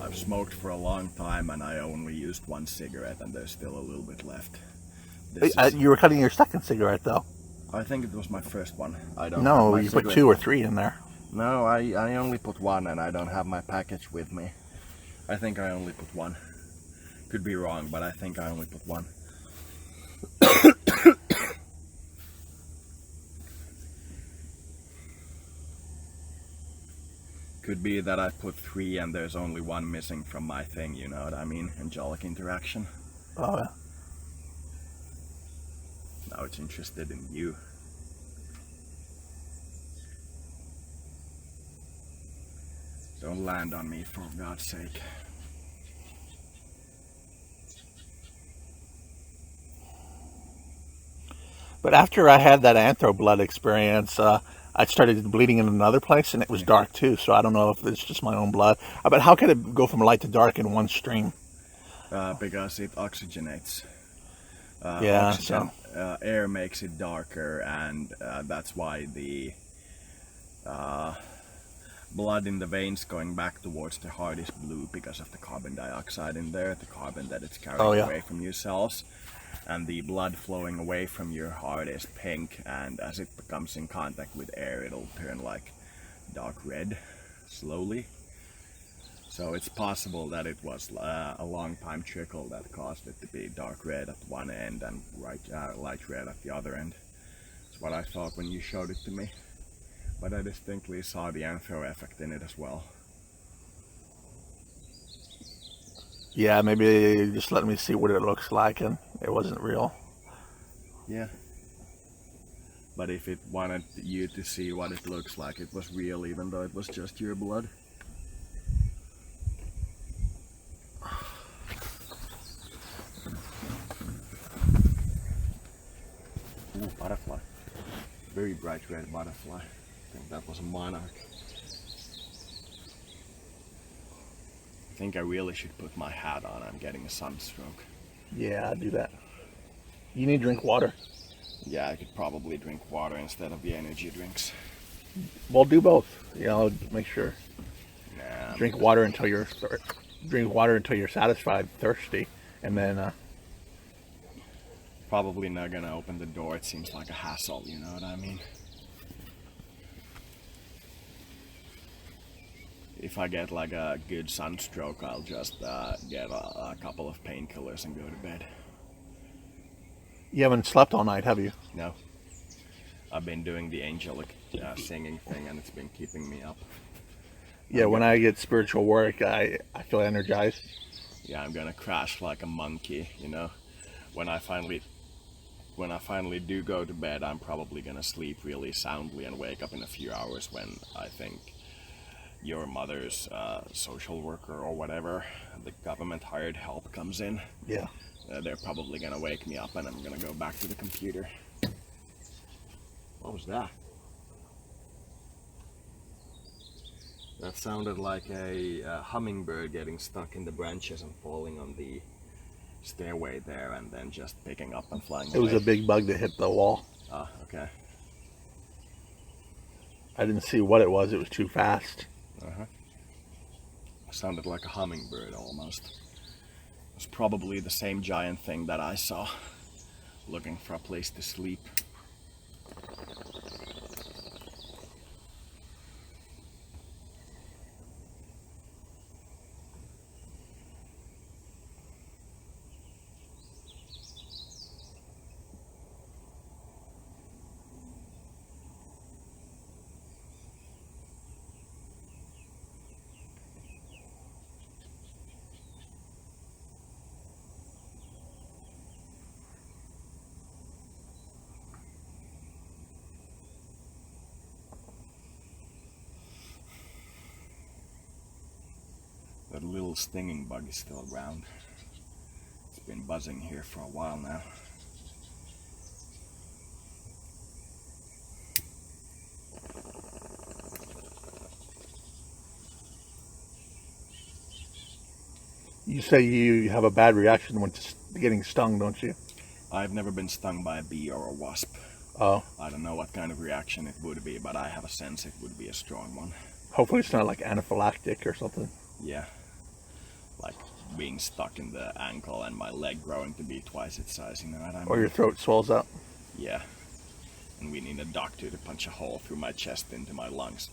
I've smoked for a long time and I only used one cigarette and there's still a little bit left. You were cutting your second cigarette though. I think it was my first one. I don't have No, my you put cigarette. 2 or 3 in there. No, I only put one and I don't have my package with me. I think I only put one. Could be wrong, but I think I only put one. Could be that I put 3 and there's only one missing from my thing, you know what I mean? Angelic interaction. Oh, yeah. Now it's interested in you. Don't land on me, for God's sake. But after I had that anthro blood experience, I started bleeding in another place, and it was dark too. So I don't know if it's just my own blood. But how could it go from light to dark in one stream? Because it oxygenates. Yeah, Oxygen, air makes it darker, and that's why the blood in the veins going back towards the heart is blue, because of the carbon dioxide in there, the carbon that it's carrying away from your cells. And the blood flowing away from your heart is pink, and as it comes in contact with air, it'll turn like dark red slowly. So it's possible that it was a long time trickle that caused it to be dark red at one end and light red at the other end. That's what I thought when you showed it to me. But I distinctly saw the anthro effect in it as well. Yeah, maybe just let me see what it looks like, and it wasn't real. Yeah. But if it wanted you to see what it looks like, it was real, even though it was just your blood. Ooh, butterfly. Very bright red butterfly. I think that was a monarch. I think I really should put my hat on. I'm getting a sunstroke. Yeah, I'd do that. You need to drink water. Yeah, I could probably drink water instead of the energy drinks. Well, do both. You know, make sure. Nah. Drink water until you're satisfied, thirsty, and then Probably not gonna open the door. It seems like a hassle, you know what I mean? If I get like a good sunstroke, I'll just get a couple of painkillers and go to bed. you haven't slept all night, have you? No. I've been doing the angelic singing thing, and it's been keeping me up. Yeah, when I get spiritual work, I feel energized. Yeah, I'm gonna crash like a monkey, you know. When I finally do go to bed, I'm probably gonna sleep really soundly and wake up in a few hours when I think your mother's social worker or whatever, the government hired help comes in. Yeah. They're probably gonna wake me up and I'm gonna go back to the computer. What was that? That sounded like a hummingbird getting stuck in the branches and falling on the stairway there and then just picking up and flying away. It was a big bug that hit the wall. Ah, okay. I didn't see what it was. It was too fast. Uh-huh. Sounded like a hummingbird almost. It was probably the same giant thing that I saw, looking for a place to sleep. That little stinging bug is still around. It's been buzzing here for a while now. You say you have a bad reaction when getting stung, don't you? I've never been stung by a bee or a wasp. Oh. I don't know what kind of reaction it would be, but I have a sense it would be a strong one. Hopefully it's not like anaphylactic or something. Yeah. Like being stuck in the ankle and my leg growing to be twice its size, you know what I mean? Or your throat swells up. Yeah. And we need a doctor to punch a hole through my chest into my lungs.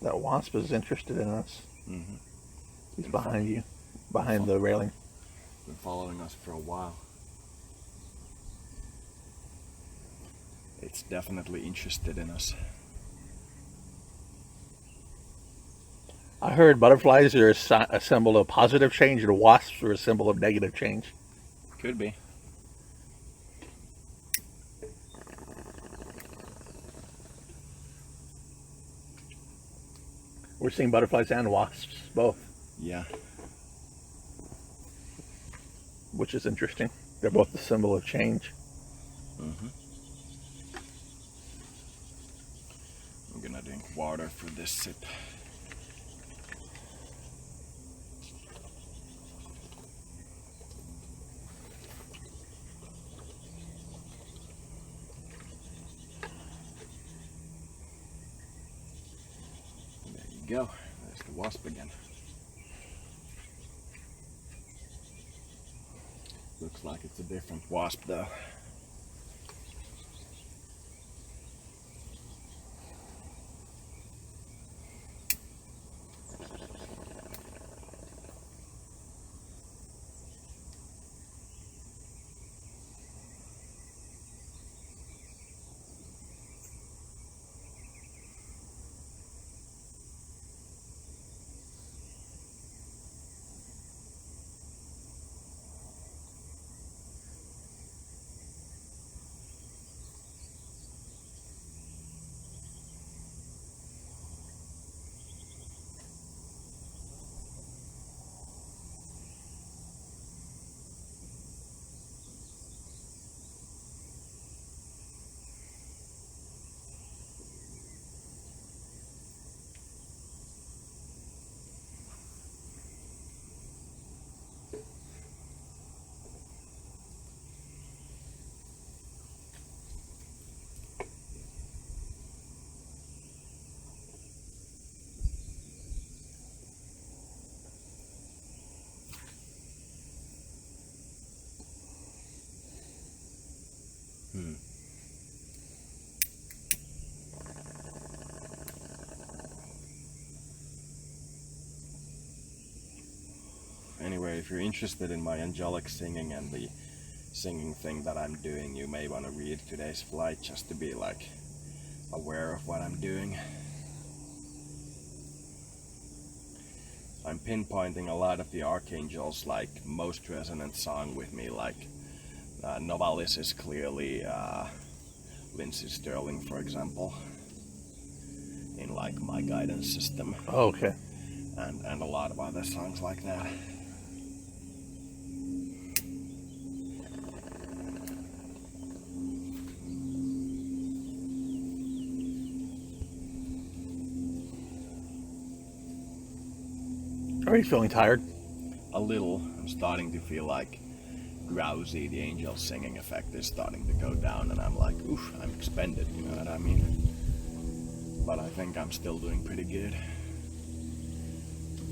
That wasp is interested in us. Mm-hmm. He's behind you, behind the railing. Been following us for a while. It's definitely interested in us. I heard butterflies are a symbol of positive change and wasps are a symbol of negative change. Could be. We're seeing butterflies and wasps, both. Yeah. Which is interesting. They're both a symbol of change. Mm-hmm. I'm gonna drink water for this sip. There you go. There's the wasp again. Looks like it's a different wasp though. Anyway, if you're interested in my angelic singing and the singing thing that I'm doing, you may want to read today's flight just to be like aware of what I'm doing. I'm pinpointing a lot of the archangels, like most resonant song with me, like Novalis is clearly Lindsey Sterling, for example, in like my guidance system. Oh, okay. And a lot of other songs like that. Are you feeling tired? A little. I'm starting to feel like drowsy. The angel singing effect is starting to go down, and I'm like, oof, I'm expended, you know what I mean? But I think I'm still doing pretty good.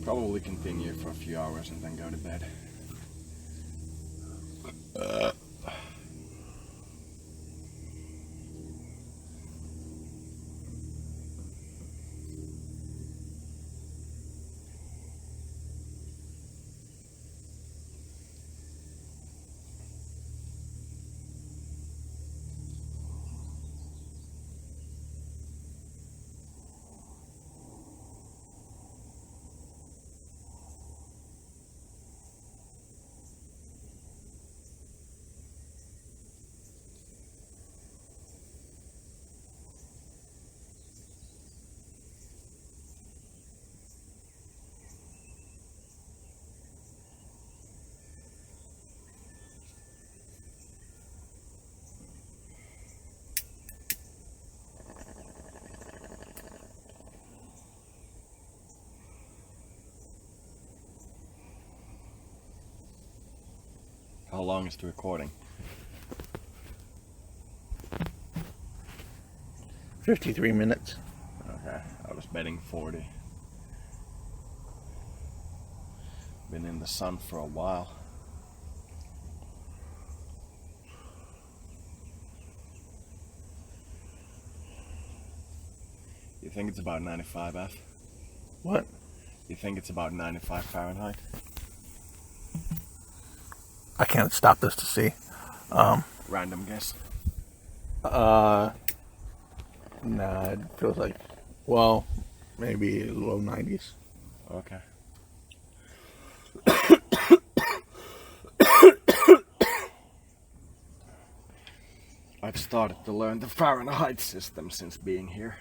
Probably continue for a few hours and then go to bed. How long is the recording? 53 minutes. Okay, I was betting 40. Been in the sun for a while. You think it's about 95 F? What? You think it's about 95 Fahrenheit? I can't stop this to see. Random guess. Nah, it feels like, well, maybe low 90s. Okay. I've started to learn the Fahrenheit system since being here.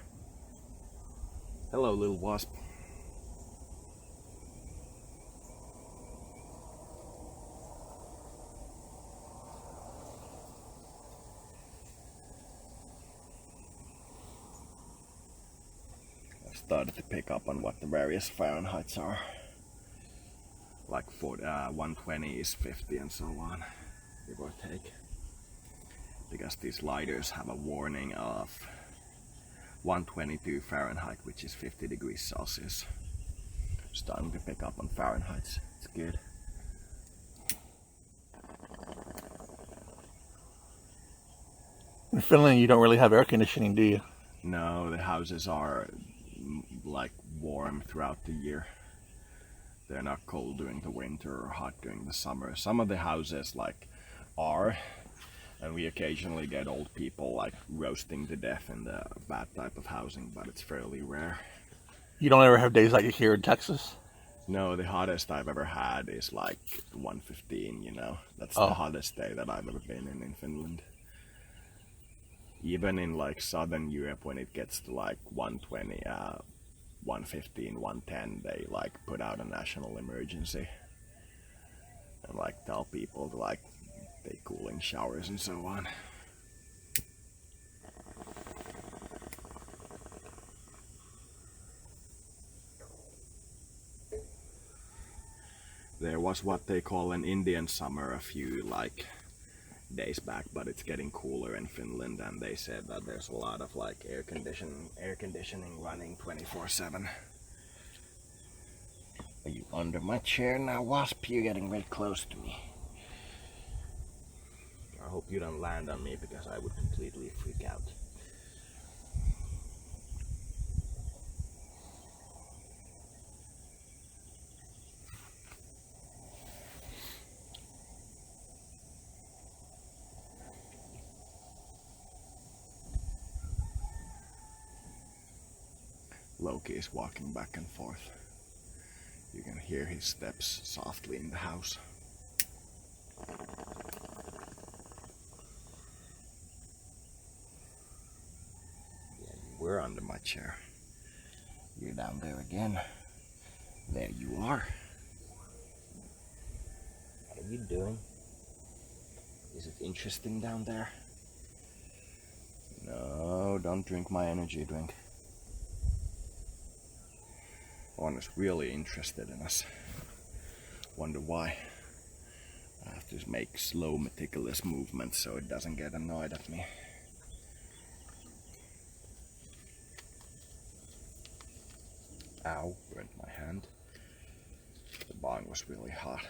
Hello, little wasp. I've started to pick up on what the various Fahrenheits are. Like 120 is 50 and so on, give or take. Because these lighters have a warning of 122 Fahrenheit, which is 50 degrees Celsius. Starting to pick up on Fahrenheit. It's good. In Finland, you don't really have air conditioning, do you? No, the houses are like warm throughout the year. They're not cold during the winter or hot during the summer. Some of the houses like are, and we occasionally get old people like roasting to death in the that type of housing, but it's fairly rare. You don't ever have days like here in Texas? No, the hottest I've ever had is like 115, you know. That's Oh. the hottest day that I've ever been in Finland. Even in like southern Europe, when it gets to like 120, 115, 110, they like put out a national emergency and like tell people to like take cooling showers and so on. There was what they call an Indian summer a few like days back, but it's getting cooler in Finland, and they said that there's a lot of like air conditioning running 24/7. Are you under my chair now, Wasp? You're getting very close to me. I hope you don't land on me because I would completely freak out. Loki is walking back and forth. You can hear his steps softly in the house. Yeah, you were under my chair. You're down there again. There you are. What are you doing? Is it interesting down there? No, don't drink my energy drink. One is really interested in us. Wonder why. I have to make slow, meticulous movements so it doesn't get annoyed at me. Ow, burnt my hand. The bong was really hot.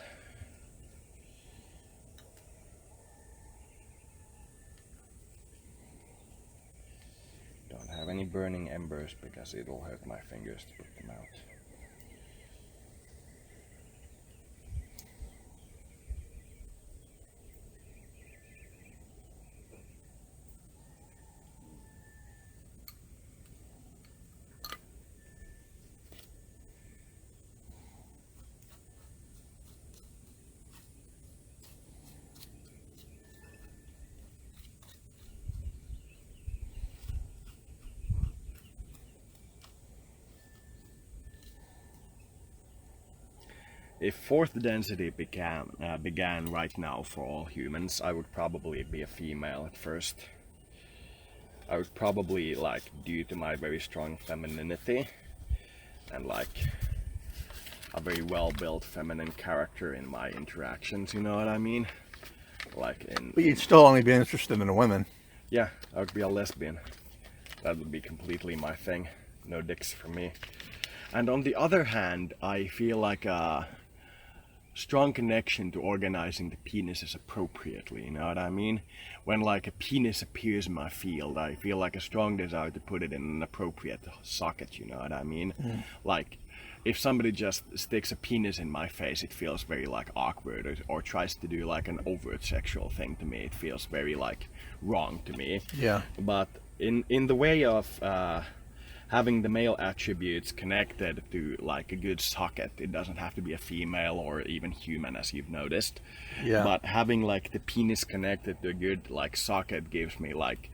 Don't have any burning embers because it'll hurt my fingers to put them out. If fourth density began right now for all humans, I would probably be a female at first. I would probably, like, due to my very strong femininity and like a very well-built feminine character in my interactions, you know what I mean? Like in... But you'd still only be interested in the women. Yeah, I would be a lesbian. That would be completely my thing. No dicks for me. And on the other hand, I feel like a strong connection to organizing the penises appropriately, you know what I mean? When like a penis appears in my field, I feel like a strong desire to put it in an appropriate socket, you know what I mean? Like, if somebody just sticks a penis in my face, it feels very like awkward, or tries to do like an overt sexual thing to me, it feels very like wrong to me. Yeah. But in the way of having the male attributes connected to like a good socket, it doesn't have to be a female or even human, as you've noticed. Yeah. But having like the penis connected to a good like socket gives me like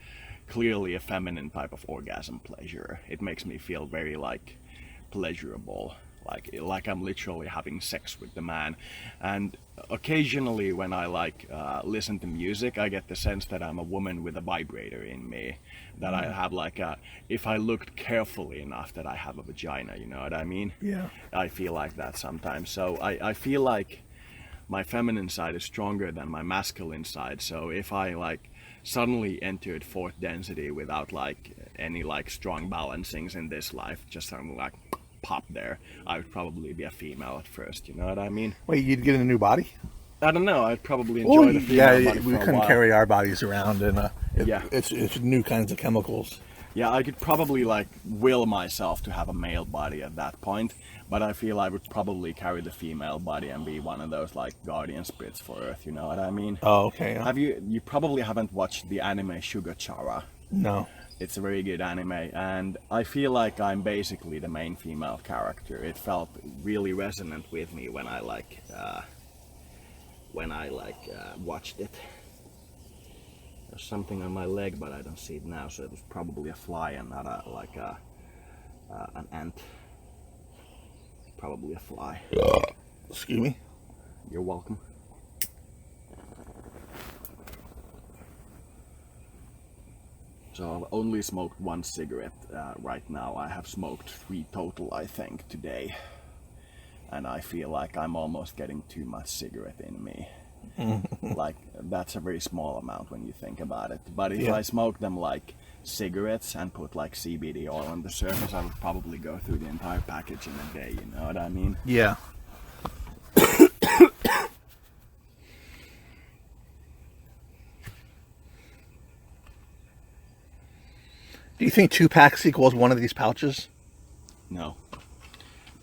clearly a feminine type of orgasm pleasure. It makes me feel very like pleasurable, like I'm literally having sex with the man. And occasionally when I like listen to music, I get the sense that I'm a woman with a vibrator in me, that I have like a, if I looked carefully enough, that I have a vagina, you know what I mean? Yeah. I feel like that sometimes. So I feel like my feminine side is stronger than my masculine side. So if I like suddenly entered fourth density without like any like strong balancings in this life, just something like pop there, I would probably be a female at first, you know what I mean? Wait, you'd get a new body? I don't know. I'd probably enjoy the female body we for a couldn't while. carry our bodies around, and Yeah. it's new kinds of chemicals. Yeah, I could probably like will myself to have a male body at that point, but I feel I would probably carry the female body and be one of those like guardian spirits for Earth. You know what I mean? Oh, okay. Have you probably haven't watched the anime Sugar Chara? No. It's a very good anime, and I feel like I'm basically the main female character. It felt really resonant with me when I watched it. There's something on my leg, but I don't see it now, so it was probably a fly and not an ant. Probably a fly. Excuse me. You're welcome. So I've only smoked one cigarette right now. I have smoked 3 total, I think, today. And I feel like I'm almost getting too much cigarette in me. Like, that's a very small amount when you think about it. But if I smoke them like cigarettes and put like CBD oil on the surface, I would probably go through the entire package in a day, you know what I mean? Yeah. Do you think 2 packs equals one of these pouches? No.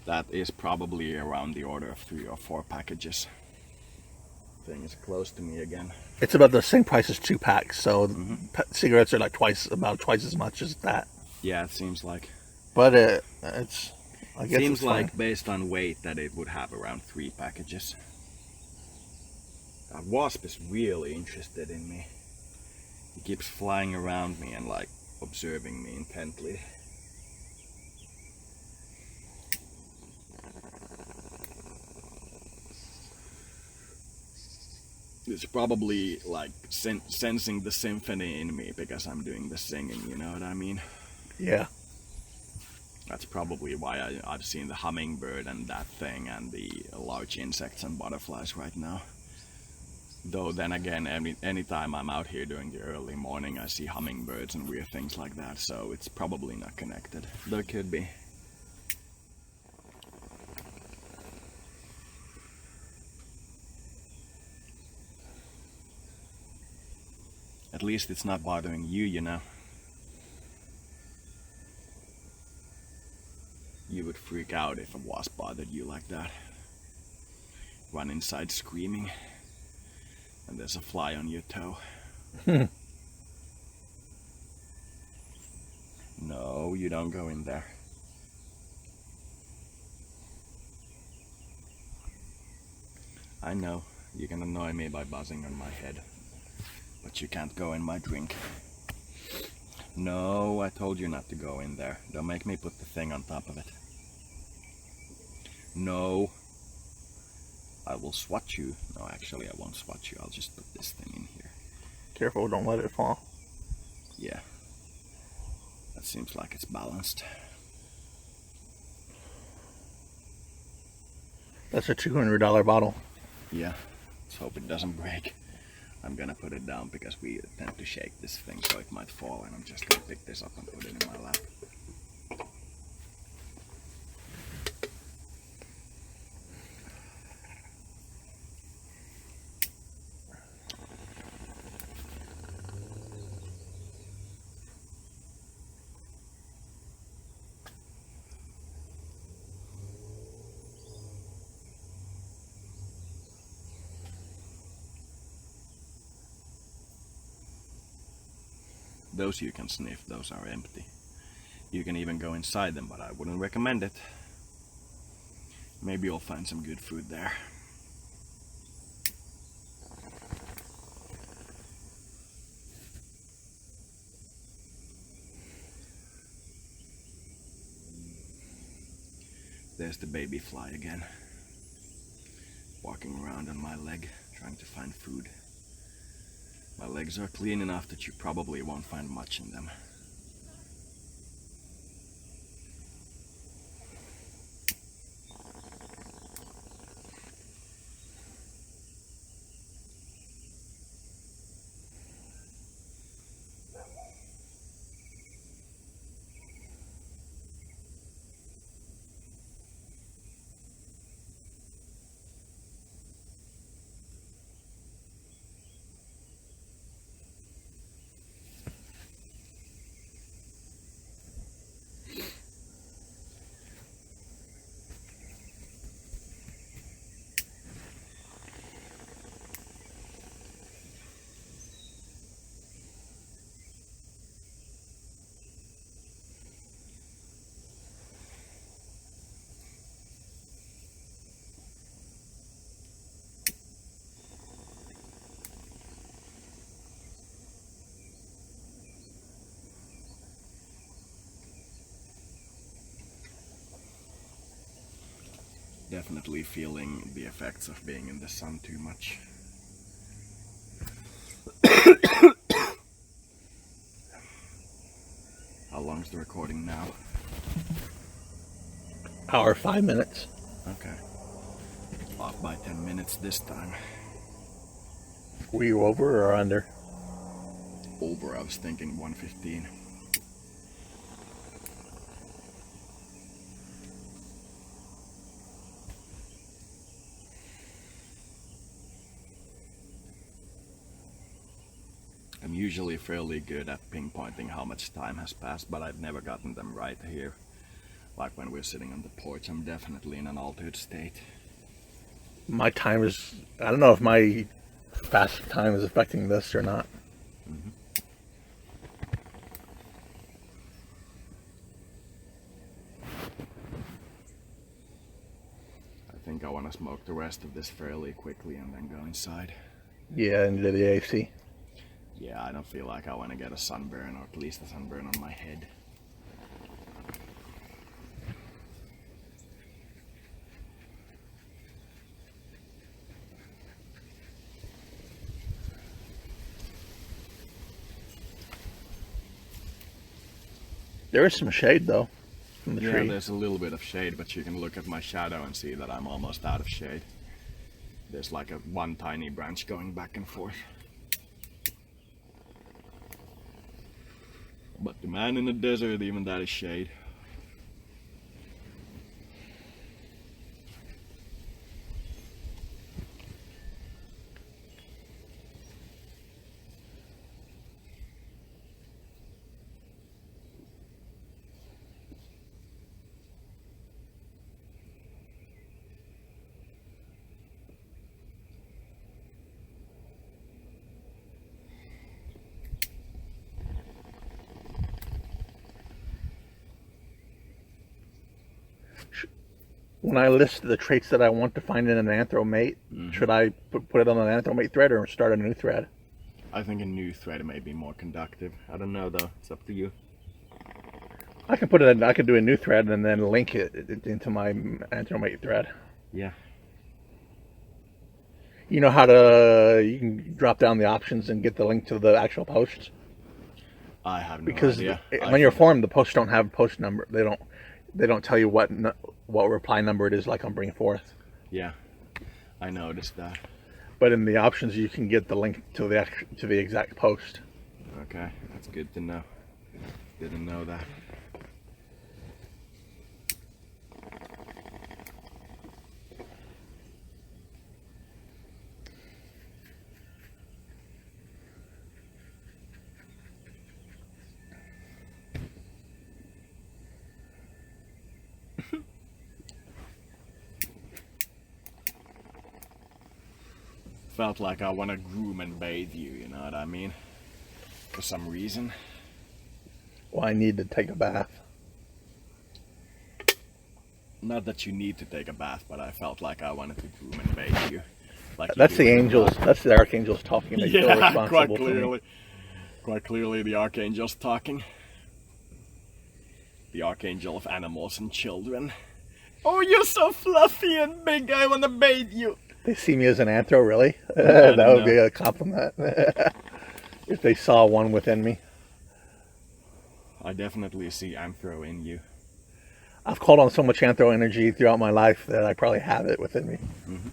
That is probably around the order of 3 or 4 packages. Thing is close to me again. It's about the same price as 2 packs, so cigarettes are like about twice as much as that. Yeah, it seems like. But it's, I guess Seems it's fine. like based on weight that it would have around 3 packages. That wasp is really interested in me. He keeps flying around me and like observing me intently. It's probably like sensing the symphony in me because I'm doing the singing, you know what I mean? Yeah. That's probably why I've seen the hummingbird and that thing and the large insects and butterflies right now. Though then again, anytime I'm out here during the early morning, I see hummingbirds and weird things like that, so it's probably not connected. There could be. At least it's not bothering you, you know. You would freak out if a wasp bothered you like that. Run inside screaming. And there's a fly on your toe. No, you don't go in there. I know, you can annoy me by buzzing on my head. But you can't go in my drink. No, I told you not to go in there. Don't make me put the thing on top of it. No. I will swat you. No, actually I won't swat you. I'll just put this thing in here. Careful, don't let it fall. Yeah. That seems like it's balanced. That's a $200 bottle. Yeah. Let's hope it doesn't break. I'm gonna put it down because we tend to shake this thing so it might fall, and I'm just gonna pick this up and put it in my lap. Those you can sniff, those are empty. You can even go inside them, but I wouldn't recommend it. Maybe you'll find some good food there. There's the baby fly again. Walking around on my leg, trying to find food. My legs are clean enough that you probably won't find much in them. Definitely feeling the effects of being in the sun too much. How long's the recording now? Hour 5 minutes. Okay. Off by 10 minutes this time. Were you over or under? Over, I was thinking 1:15. I'm usually fairly good at pinpointing how much time has passed, but I've never gotten them right here. Like when we're sitting on the porch, I'm definitely in an altered state. My time is, I don't know if my fast time is affecting this or not. Mm-hmm. I think I want to smoke the rest of this fairly quickly and then go inside. Yeah, into the AC. Yeah, I don't feel like I want to get a sunburn, or at least a sunburn on my head. There is some shade though from the Yeah, tree. there's a little bit of shade, but you can look at my shadow and see that I'm almost out of shade. There's like one tiny branch going back and forth. But the man in the desert, even that is shade. When I list the traits that I want to find in an anthromate, should I put it on an anthromate thread or start a new thread? I think a new thread may be more conductive. I don't know though, it's up to you. I can put it. I could do a new thread and then link it into my anthromate thread. Yeah. You know how to? You can drop down the options and get the link to the actual posts. I have no Because idea. when you're formed, the posts don't have post number. They don't tell you what reply number it is, like on Bring Forth. Yeah, I noticed that. But in the options, you can get the link to the exact post. Okay, that's good to know. Didn't know that. Felt like I want to groom and bathe you, you know what I mean? For some reason. Well, I need to take a bath. Not that you need to take a bath, but I felt like I wanted to groom and bathe you. Like That's the angels. That's the archangels talking. They feel yeah, responsible quite to clearly. me. Quite clearly the archangel's talking. The archangel of animals and children. Oh, you're so fluffy and big, I want to bathe you. They see me as an anthro, really? I That don't would be know. a compliment. If they saw one within me. I definitely see anthro in you. I've called on so much anthro energy throughout my life that I probably have it within me. Mm-hmm.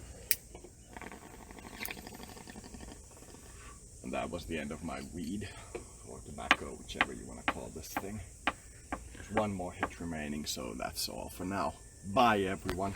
And that was the end of my weed, or tobacco, whichever you want to call this thing. There's one more hit remaining, so that's all for now. Bye, everyone.